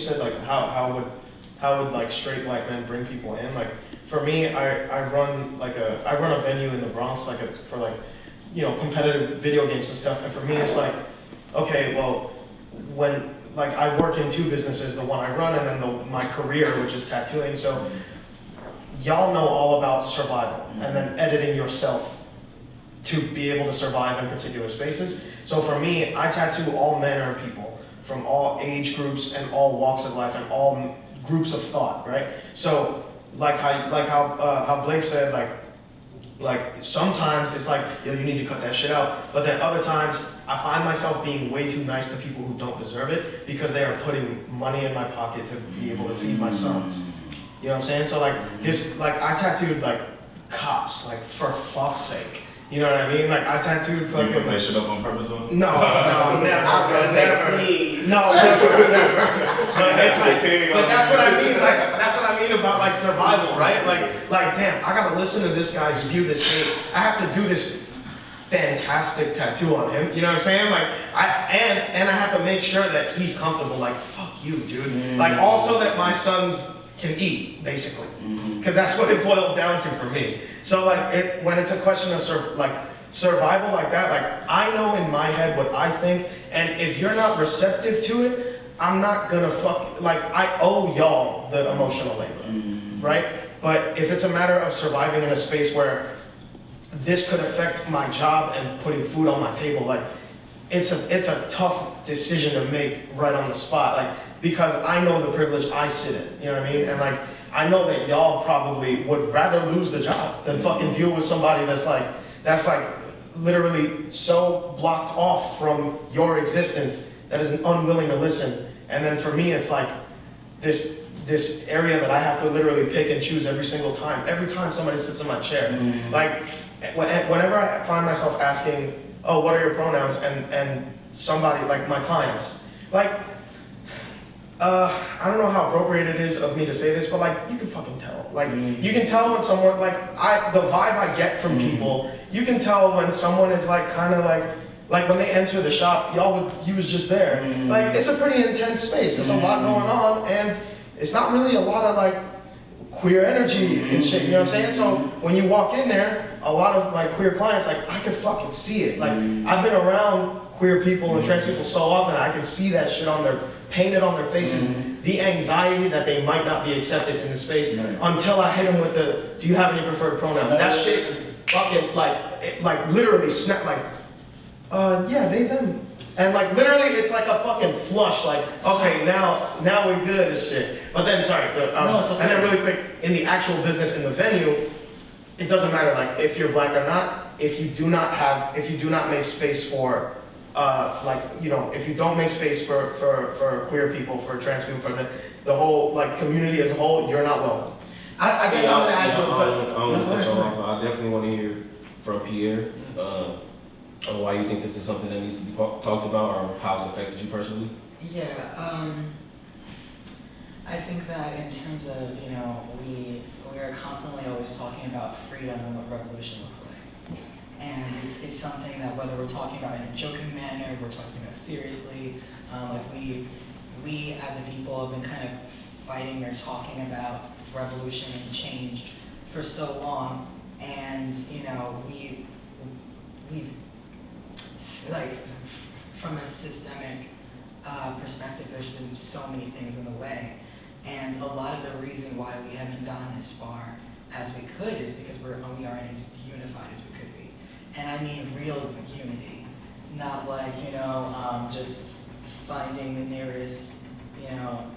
said like how would like straight black men bring people in, like for me, I run a venue in the Bronx for like, you know, competitive video games and stuff, and for me it's like, okay, well, when like I work in two businesses, the one I run and then my career, which is tattooing, so y'all know all about survival and then editing yourself to be able to survive in particular spaces. So for me, I tattoo all manner of people from all age groups and all walks of life and all groups of thought, right? So like how Blake said, like sometimes it's like, yo, you need to cut that shit out. But then other times I find myself being way too nice to people who don't deserve it because they are putting money in my pocket to be able to feed my sons. You know what I'm saying? So like this, like I tattooed like cops, like for fuck's sake. You know what I mean? Like I tattooed fucking. You put that shit up on purpose on? No, never. Please. No, never. But it's like, but that's what I mean. Like that's what I mean about like survival, right? Like damn, I gotta listen to this guy spew this hate. I have to do this fantastic tattoo on him. You know what I'm saying? Like and I have to make sure that he's comfortable. Like fuck you, dude. Like also that my sons can eat, basically, because that's what it boils down to for me. So like when it's a question of survival like that, like I know in my head what I think, and if you're not receptive to it, I'm not gonna like I owe y'all the emotional labor, right? But if it's a matter of surviving in a space where this could affect my job and putting food on my table, like it's a tough decision to make right on the spot, like because I know the privilege I sit in, you know what I mean? And like I know that y'all probably would rather lose the job than fucking deal with somebody that's like literally so blocked off from your existence that is unwilling to listen. And then for me, it's like this area that I have to literally pick and choose every single time. Every time somebody sits in my chair, like whenever I find myself asking, "Oh, what are your pronouns?" and somebody like my clients, like. I don't know how appropriate it is of me to say this, but like you can fucking tell. Like you can tell when someone the vibe I get from people, you can tell when someone is like kind of like when they enter the shop, he was just there. Like it's a pretty intense space. There's a lot going on, and it's not really a lot of like queer energy and shit. You know what I'm saying? So when you walk in there, a lot of my queer clients, like I can fucking see it. Like I've been around queer people and trans people so often, I can see that shit painted on their faces, the anxiety that they might not be accepted in the space until I hit them with do you have any preferred pronouns? That shit fucking like literally snap yeah, they, them. And like literally it's like a fucking flush, like, okay, now we're good as shit. But then, sorry, and then really quick, in the actual business in the venue, it doesn't matter like if you're black or not, if you do not make space for if you don't make space for queer people, for trans people, for the whole like community as a whole, you're not welcome. I guess I'm gonna ask you a question. I definitely want to hear from Pierre on why you think this is something that needs to be talked about, or how it's affected you personally. Yeah, I think that in terms of, you know, we are constantly always talking about freedom and what revolution looks like. And it's something that whether we're talking about in a joking manner, we're talking about seriously, like we as a people have been kind of fighting or talking about revolution and change for so long, and you know we've like from a systemic perspective, there's been so many things in the way, and a lot of the reason why we haven't gone as far as we could is because we aren't as unified as we could be. And I mean real unity, not like, you know, just finding the nearest, you know,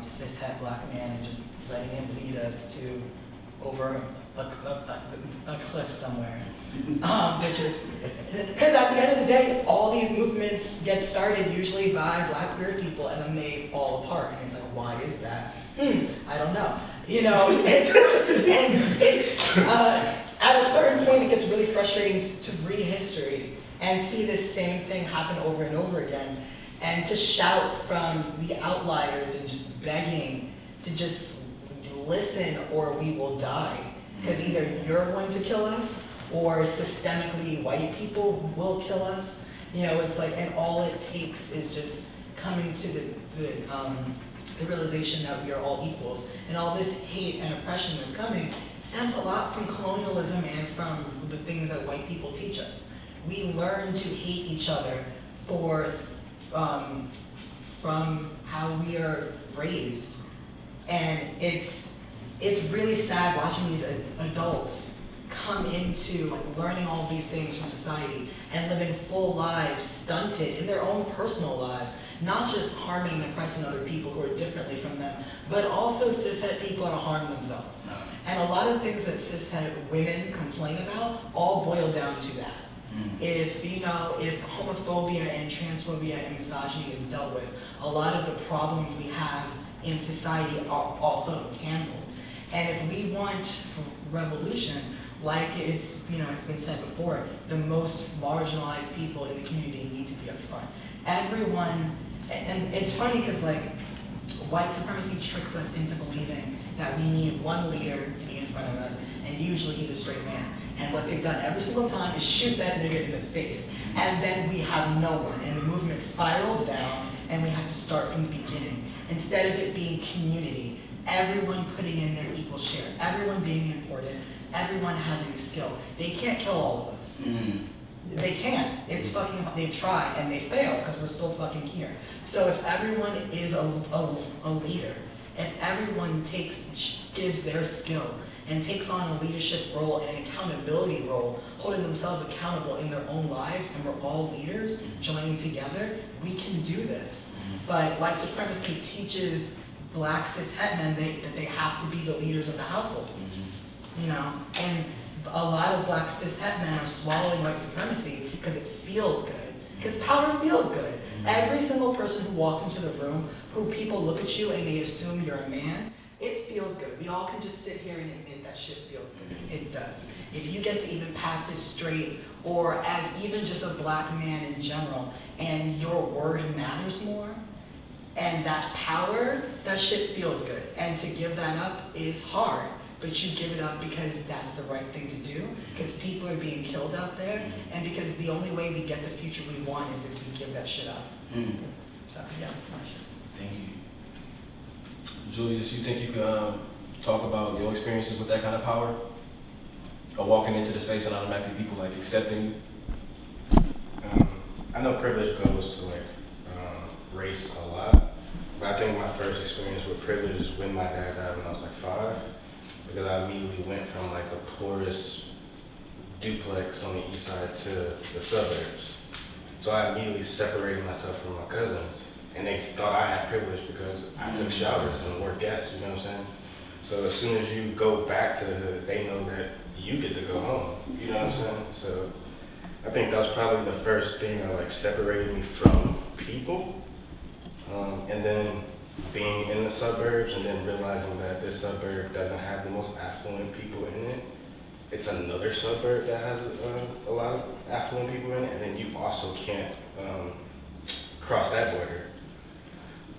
cishet black man and just letting him lead us to over a cliff somewhere. Which is, because at the end of the day, all these movements get started usually by black queer people and then they fall apart. And it's like, why is that? I don't know. You know, it's at a certain point, it gets really frustrating to read history and see this same thing happen over and over again, and to shout from the outliers and just begging to just listen or we will die. Because either you're going to kill us or systemically white people will kill us. You know, it's like, and all it takes is just coming to the realization that we are all equals, and all this hate and oppression that's coming stems a lot from colonialism and from the things that white people teach us. We learn to hate each other from how we are raised, and it's really sad watching these adults come into like learning all these things from society and living full lives stunted in their own personal lives, not just harming and oppressing other people who are differently from them, but also cishet people that harm themselves. And a lot of things that cishet women complain about all boil down to that. If homophobia and transphobia and misogyny is dealt with, a lot of the problems we have in society are also handled. And if we want revolution, like it's been said before, the most marginalized people in the community need to be up front. Everyone, and it's funny because like white supremacy tricks us into believing that we need one leader to be in front of us, and usually he's a straight man. And what they've done every single time is shoot that nigga in the face. And then we have no one, and the movement spirals down, and we have to start from the beginning. Instead of it being community, everyone putting in their equal share, everyone being important, everyone having a skill. They can't kill all of us. They can't. It's fucking, they've tried and they failed because we're still fucking here. So if everyone is a leader, if everyone gives their skill and takes on a leadership role and an accountability role, holding themselves accountable in their own lives, and we're all leaders joining together, we can do this. But white supremacy teaches black cishet men that they have to be the leaders of the household. And a lot of black cishet men are swallowing white supremacy because it feels good, because power feels good. Every single person who walks into the room, who people look at you and they assume you're a man, it feels good. We all can just sit here and admit that shit feels good. It does. If you get to even pass as straight or as even just a black man in general, and your word matters more, and that power, that shit feels good. And to give that up is hard, but you give it up because that's the right thing to do, because people are being killed out there, and because the only way we get the future we want is if we give that shit up. So yeah, that's my shit. Thank you. Julius, you think you could talk about your experiences with that kind of power? Or walking into the space and automatically people like accepting you? I know privilege goes to like race a lot, but I think my first experience with privilege is when my dad died when I was like 5, because I immediately went from like the poorest duplex on the east side to the suburbs. So I immediately separated myself from my cousins, and they thought I had privilege because I took showers and wore gas, you know what I'm saying? So as soon as you go back to the hood, they know that you get to go home, you know what I'm saying? So I think that was probably the first thing that like separated me from people. And then being in the suburbs and then realizing that this suburb doesn't have the most affluent people in it. It's another suburb that has a lot of affluent people in it, and then you also can't cross that border.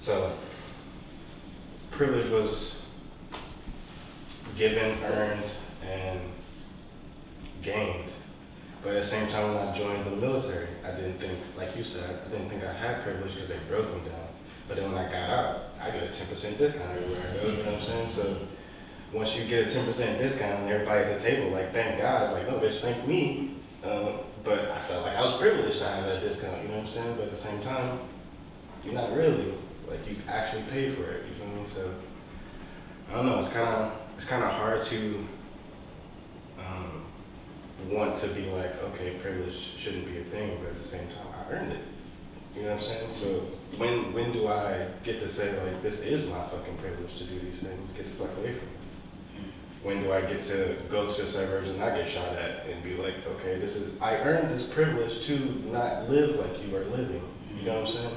So privilege was given, earned, and gained. But at the same time, when I joined the military, I didn't think, like you said, I didn't think I had privilege because they broke them down. But then when I got out, I get a 10% discount everywhere I go, you know what I'm saying? So once you get a 10% discount and everybody at the table, like, thank God, like, no, bitch, thank me. But I felt like I was privileged to have that discount, you know what I'm saying? But at the same time, you're not really. Like, you actually pay for it, you feel me? So, I don't know, it's kind of hard to want to be like, okay, privilege shouldn't be a thing, but at the same time, I earned it. You know what I'm saying? So when do I get to say, like, this is my fucking privilege to do these things? Get the fuck away from me. When do I get to go to the suburbs and not get shot at and be like, okay, I earned this privilege to not live like you are living. You know what I'm saying?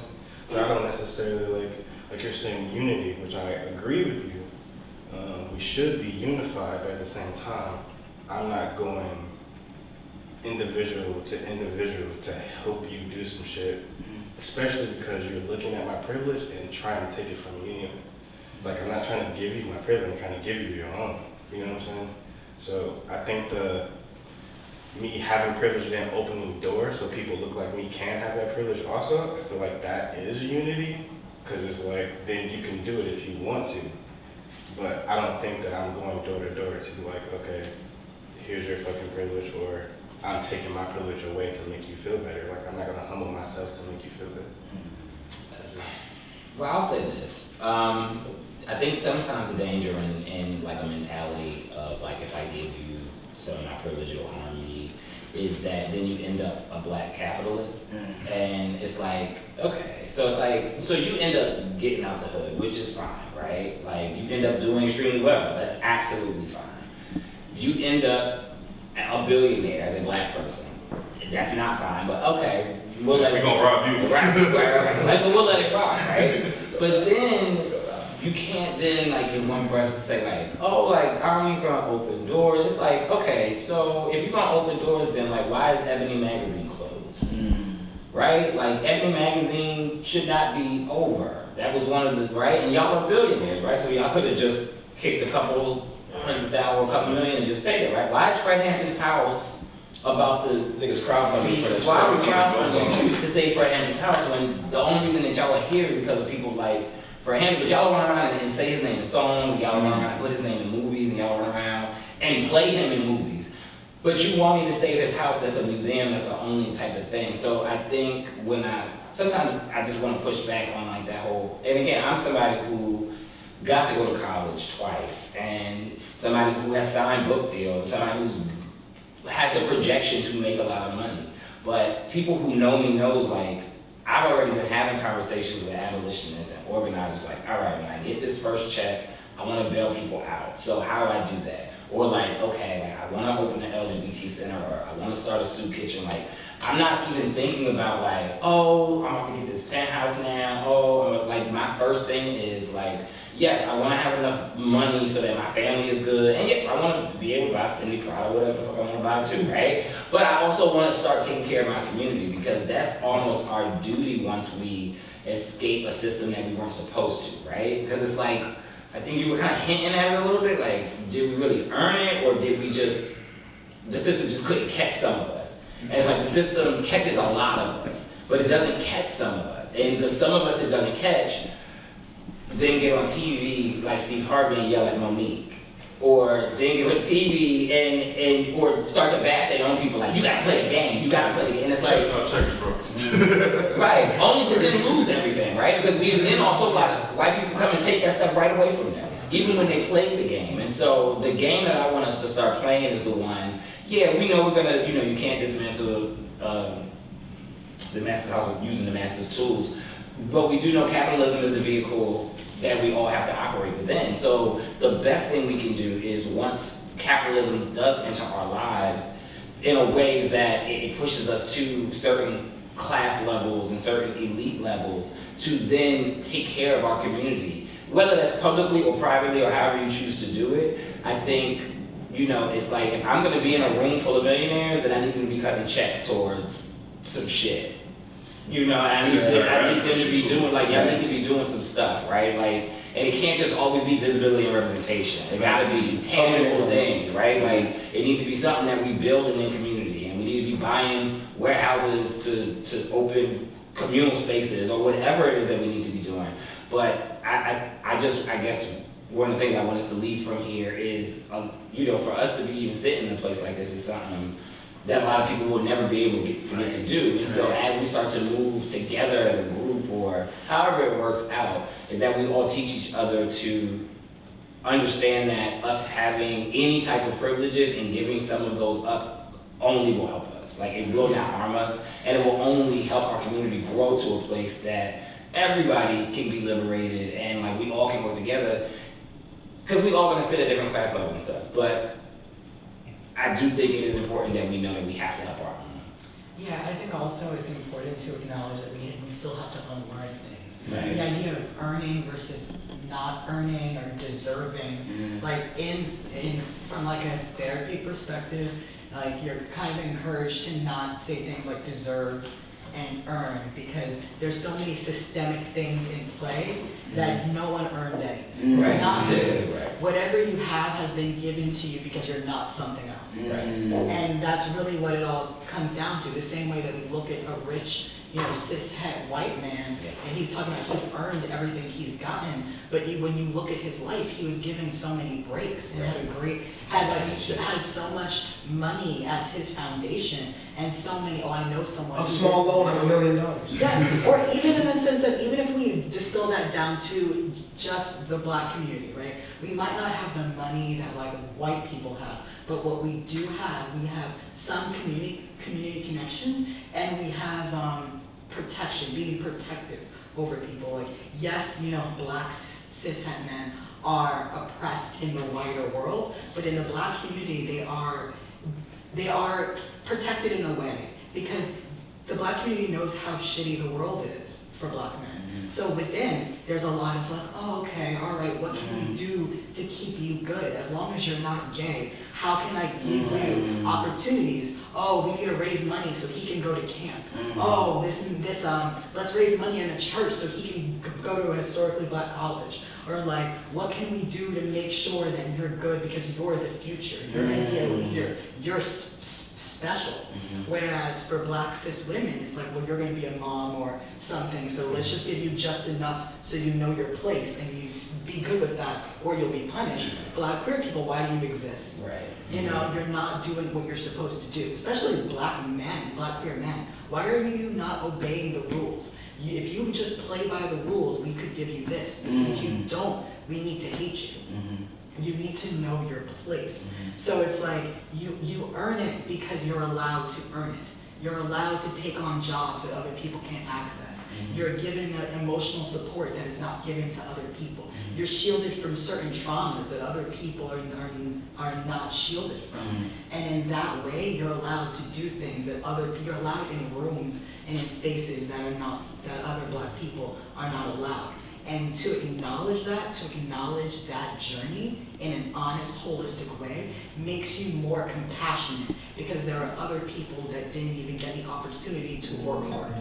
So I don't necessarily like you're saying unity, which I agree with you. We should be unified, but at the same time, I'm not going individual to help you do some shit, especially because you're looking at my privilege and trying to take it from me. It's like, I'm not trying to give you my privilege, I'm trying to give you your own. You know what I'm saying? So I think me having privilege then opening doors so people look like me can have that privilege also, I feel like that is unity, because it's like, then you can do it if you want to. But I don't think that I'm going door to door to be like, okay, here's your fucking privilege, or I'm taking my privilege away to make you feel better. Like, I'm not gonna humble myself to make you feel better. Well, I'll say this. I think sometimes the danger in like a mentality of like, if I give you some of my privilege, it'll harm me, is that then you end up a black capitalist. And it's like, okay, so it's like, so you end up getting out the hood, which is fine, right? Like, you end up doing extremely well. That's absolutely fine. You end up a billionaire as a black person. That's not fine, but okay, we'll let it We're gonna rob you. Right. Like, but we'll let it rock, right? But then you can't then like in one breath say like, oh, like how are you gonna open doors? It's like, okay, so if you're gonna open doors, then like why is Ebony Magazine closed? Right? Like Ebony Magazine should not be over. That was one of the right, and y'all are billionaires, right? So y'all could have just kicked a couple $100,000 or a couple million and just paid it, right? Why is Fred Hampton's house about to Niggas crowdfunding for that shit. why are we crowdfunding to save Fred Hampton's house when the only reason that y'all are here is because of people like Fred Hampton, but y'all run around and say his name in songs, and y'all run around and put his name in movies, and y'all run around and play him in movies. But you want me to save his house that's a museum, that's the only type of thing. So I think sometimes I just want to push back on like that whole, and again, I'm somebody who got to go to college twice, and somebody who has signed book deals, and somebody who's has the projection to make a lot of money. But people who know me knows like, I've already been having conversations with abolitionists and organizers like, all right, when I get this first check, I want to bail people out. So how do I do that? Or like, okay, like I want to open an LGBT center, or I want to start a soup kitchen. Like, I'm not even thinking about like, oh, I'm about to get this penthouse now. Oh, like my first thing is like, yes, I want to have enough money so that my family is good. And yes, I want to be able to buy Fendi Prada, whatever the fuck I want to buy too, right? But I also want to start taking care of my community, because that's almost our duty once we escape a system that we weren't supposed to, right? Because it's like, I think you were kind of hinting at it a little bit, like, did we really earn it, or did we just, the system just couldn't catch some of us? And it's like the system catches a lot of us, but it doesn't catch some of us. And the some of us it doesn't catch, then get on TV like Steve Harvey and yell at Monique. Or then get on TV and or start to bash their own people like, you gotta play the game, you gotta play the game. And it's like, Checkers, bro. right, only to then lose everything, right? Because we then also watch white people come and take that stuff right away from them, even when they played the game. And so the game that I want us to start playing is the one, yeah, we know we're gonna, you can't dismantle the master's house using the master's tools, but we do know capitalism is the vehicle that we all have to operate within. So the best thing we can do is, once capitalism does enter our lives in a way that it pushes us to certain class levels and certain elite levels, to then take care of our community, whether that's publicly or privately or however you choose to do it. I think, it's like, if I'm gonna be in a room full of millionaires, then I need to be cutting checks towards some shit. I need them to be doing, like, y'all need to be doing some stuff, right? Like, and it can't just always be visibility and representation. It gotta be tangible things, right? Like, it needs to be something that we build in the community, and we need to be buying warehouses to open communal spaces, or whatever it is that we need to be doing. But I guess one of the things I want us to leave from here is, for us to be even sitting in a place like this is something that a lot of people will never be able to get to do. And so as we start to move together as a group, or however it works out, is that we all teach each other to understand that us having any type of privileges and giving some of those up only will help us. Like, it will not harm us, and it will only help our community grow to a place that everybody can be liberated, and like we all can work together, because we all gonna sit at different class levels and stuff. But I do think it is important that we know that we have to help our own. Yeah, I think also it's important to acknowledge that we still have to unlearn things. Right. The idea of earning versus not earning or deserving, like from like a therapy perspective, like you're kind of encouraged to not say things like deserve and earn, because there's so many systemic things in play that no one earns anything. Right. Not you. Right. whatever you have has been given to you because you're not something else. And that's really what it all comes down to. The same way that we look at a rich, cishet white man, and he's talking about he's earned everything he's gotten. But when you look at his life, he was given so many breaks and had so much money as his foundation, and so many. Oh, I know someone. A small loan of $1 million. Yes, or even in the sense that even if we distill that down to just the Black community, right? We might not have the money that like white people have, but what we do have, we have some community connections, and we have protection, being protective over people. Like, yes, Black cishet men are oppressed in the wider world, but in the Black community, they are protected in a way, because the Black community knows how shitty the world is for Black men. So within, there's a lot of like, oh, okay, all right, what can we do to keep you good? As long as you're not gay, how can I give you opportunities? Oh, we need to raise money so he can go to camp. Oh, let's raise money in the church so he can go to a historically Black college. Or like, what can we do to make sure that you're good because you're the future? You're gonna be a leader. You're special. Whereas for Black cis women, it's like, well, you're going to be a mom or something, so let's just give you just enough so you know your place and you be good with that, or you'll be punished. Black queer people, why do you exist? Right. You're not doing what you're supposed to do, especially Black men, Black queer men. Why are you not obeying the rules? If you just play by the rules, we could give you this. And since you don't, we need to hate you. You need to know your place. So it's like you earn it because you're allowed to earn it. You're allowed to take on jobs that other people can't access. You're given the emotional support that is not given to other people. You're shielded from certain traumas that other people are not shielded from. And in that way, you're allowed to do things that you're allowed in rooms and in spaces that other Black people are not allowed. And to acknowledge that journey in an honest, holistic way makes you more compassionate, because there are other people that didn't even get the opportunity to work hard.